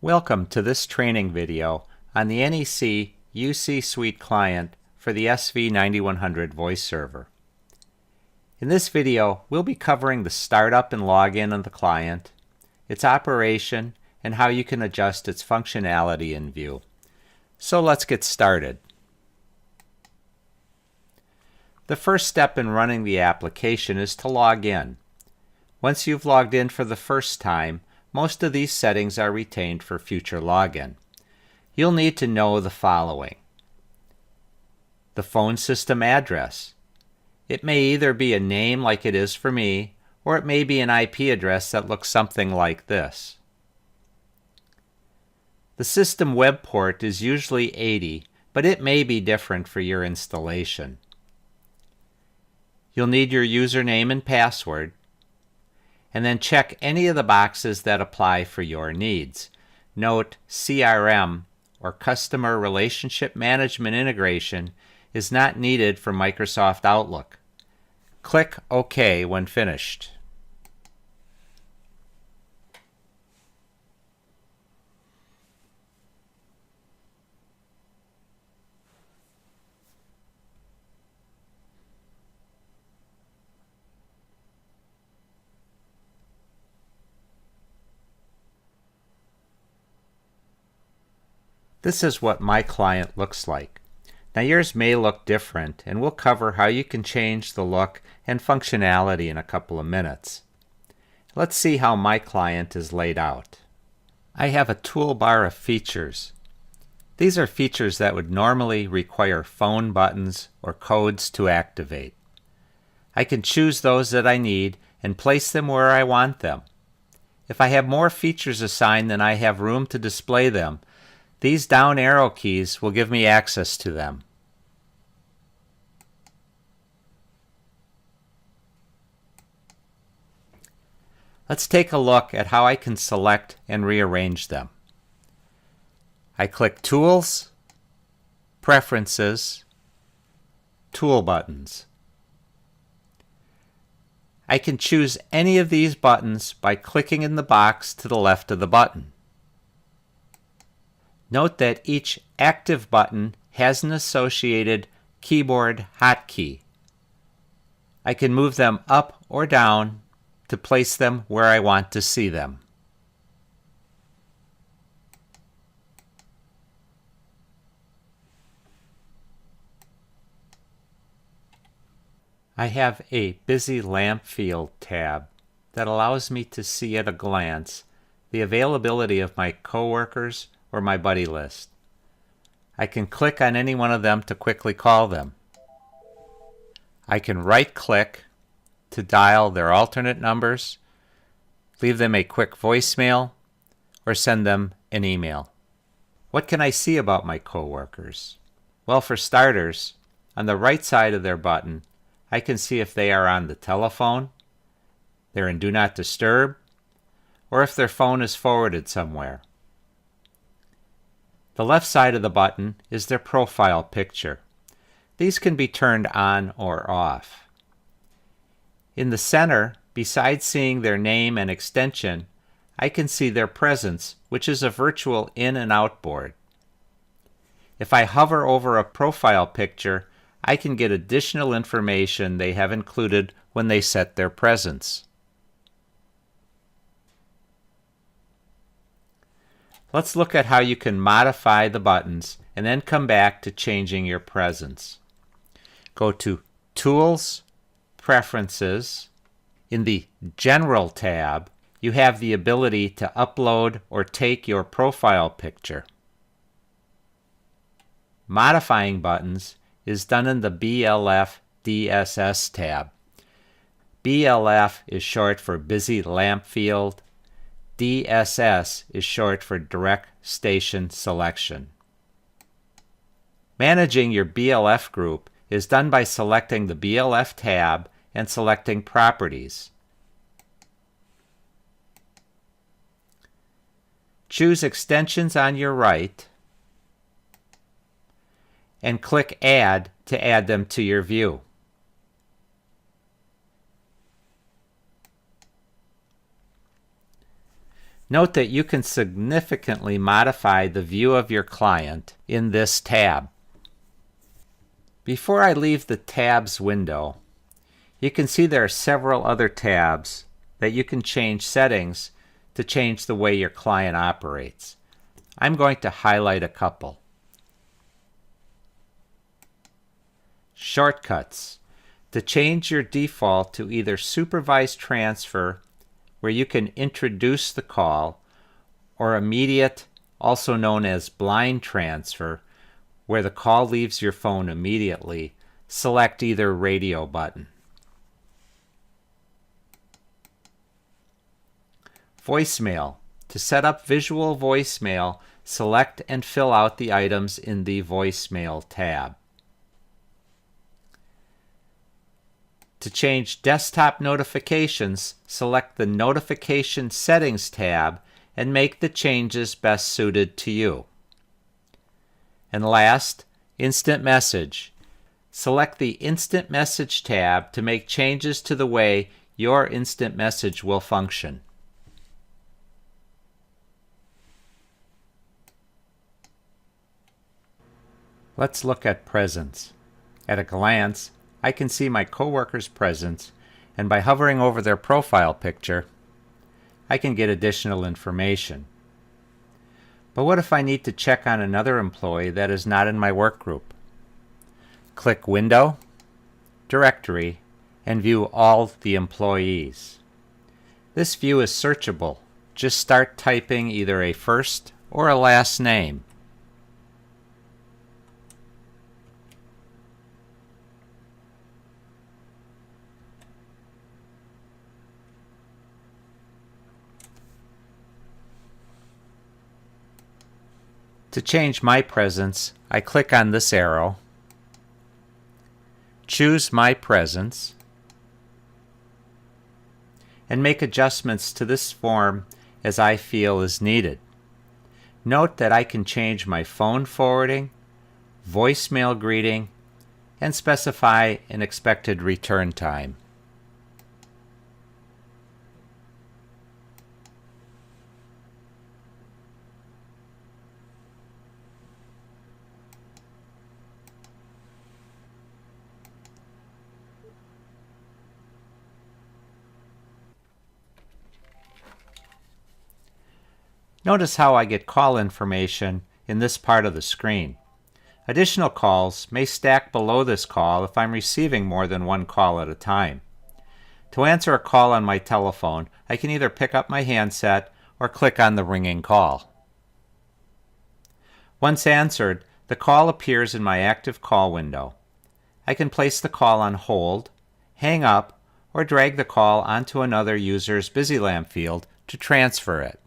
Welcome to this training video on the NEC UC Suite client for the SV9100 voice server. In this video, we'll be covering the startup and login of the client, its operation, and how you can adjust its functionality in view. So let's get started. The first step in running the application is to log in. Once you've logged in for the first time, most of these settings are retained for future login. You'll need to know the following: the phone system address. It may either be a name like it is for me, or it may be an IP address that looks something like this. The system web port is usually 80, but it may be different for your installation. You'll need your username and password, and then check any of the boxes that apply for your needs. Note, CRM, or Customer Relationship Management Integration, is not needed for Microsoft Outlook. Click OK when finished. This is what my client looks like. Now yours may look different, and we'll cover how you can change the look and functionality in a couple of minutes. Let's see how my client is laid out. I have a toolbar of features. These are features that would normally require phone buttons or codes to activate. I can choose those that I need and place them where I want them. If I have more features assigned than I have room to display them, these down arrow keys will give me access to them. Let's take a look at how I can select and rearrange them. I click Tools, Preferences, Tool Buttons. I can choose any of these buttons by clicking in the box to the left of the button. Note that each active button has an associated keyboard hotkey. I can move them up or down to place them where I want to see them. I have a Busy Lamp Field tab that allows me to see at a glance the availability of my coworkers or my buddy list. I can click on any one of them to quickly call them. I can right-click to dial their alternate numbers, leave them a quick voicemail, or send them an email. What can I see about my coworkers? Well, for starters, on the right side of their button, I can see if they are on the telephone, they're in Do Not Disturb, or if their phone is forwarded somewhere. The left side of the button is their profile picture. These can be turned on or off. In the center, besides seeing their name and extension, I can see their presence, which is a virtual in and out board. If I hover over a profile picture, I can get additional information they have included when they set their presence. Let's look at how you can modify the buttons and then come back to changing your presence. Go to Tools, Preferences. In the General tab, you have the ability to upload or take your profile picture. Modifying buttons is done in the BLF DSS tab. BLF is short for Busy Lamp Field. DSS is short for Direct Station Selection. Managing your BLF group is done by selecting the BLF tab and selecting Properties. Choose Extensions on your right and click Add to add them to your view. Note that you can significantly modify the view of your client in this tab. Before I leave the tabs window, you can see there are several other tabs that you can change settings to change the way your client operates. I'm going to highlight a couple. Shortcuts. To change your default to either supervised transfer, where you can introduce the call, or immediate, also known as blind transfer, where the call leaves your phone immediately, select either radio button. Voicemail. To set up visual voicemail, select and fill out the items in the Voicemail tab. To change desktop notifications, select the Notification Settings tab and make the changes best suited to you. And last, Instant Message. Select the Instant Message tab to make changes to the way your instant message will function. Let's look at presence. At a glance, I can see my coworker's presence, and by hovering over their profile picture, I can get additional information. But what if I need to check on another employee that is not in my work group? Click Window, Directory, and view all the employees. This view is searchable. Just start typing either a first or a last name. To change my presence, I click on this arrow, choose My Presence, and make adjustments to this form as I feel is needed. Note that I can change my phone forwarding, voicemail greeting, and specify an expected return time. Notice how I get call information in this part of the screen. Additional calls may stack below this call if I'm receiving more than one call at a time. To answer a call on my telephone, I can either pick up my handset or click on the ringing call. Once answered, the call appears in my active call window. I can place the call on hold, hang up, or drag the call onto another user's busy lamp field to transfer it.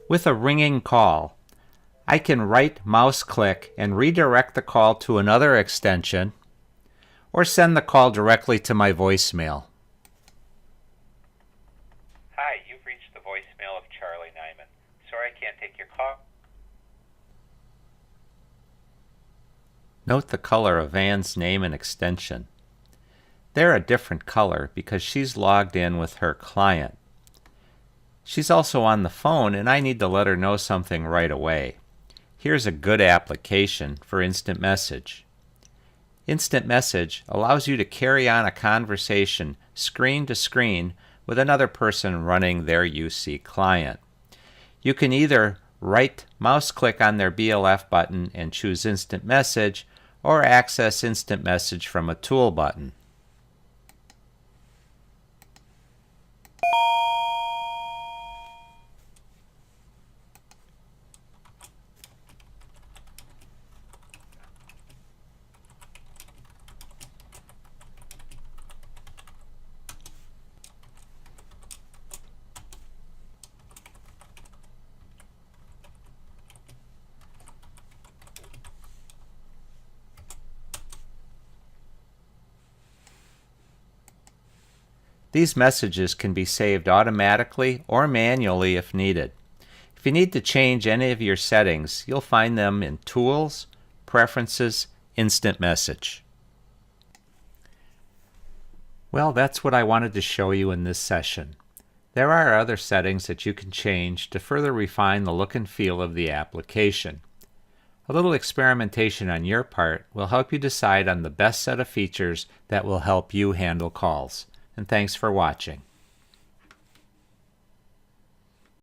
With a ringing call, I can right mouse click and redirect the call to another extension or send the call directly to my voicemail. Hi, you've reached the voicemail of Charlie Nyman. Sorry I can't take your call. Note the color of Ann's name and extension. They're a different color because she's logged in with her client. She's also on the phone and I need to let her know something right away. Here's a good application for Instant Message. Instant Message allows you to carry on a conversation screen to screen with another person running their UC client. You can either right mouse click on their BLF button and choose Instant Message, or access Instant Message from a tool button. These messages can be saved automatically or manually if needed. If you need to change any of your settings, you'll find them in Tools, Preferences, Instant Message. Well, that's what I wanted to show you in this session. There are other settings that you can change to further refine the look and feel of the application. A little experimentation on your part will help you decide on the best set of features that will help you handle calls. And thanks for watching.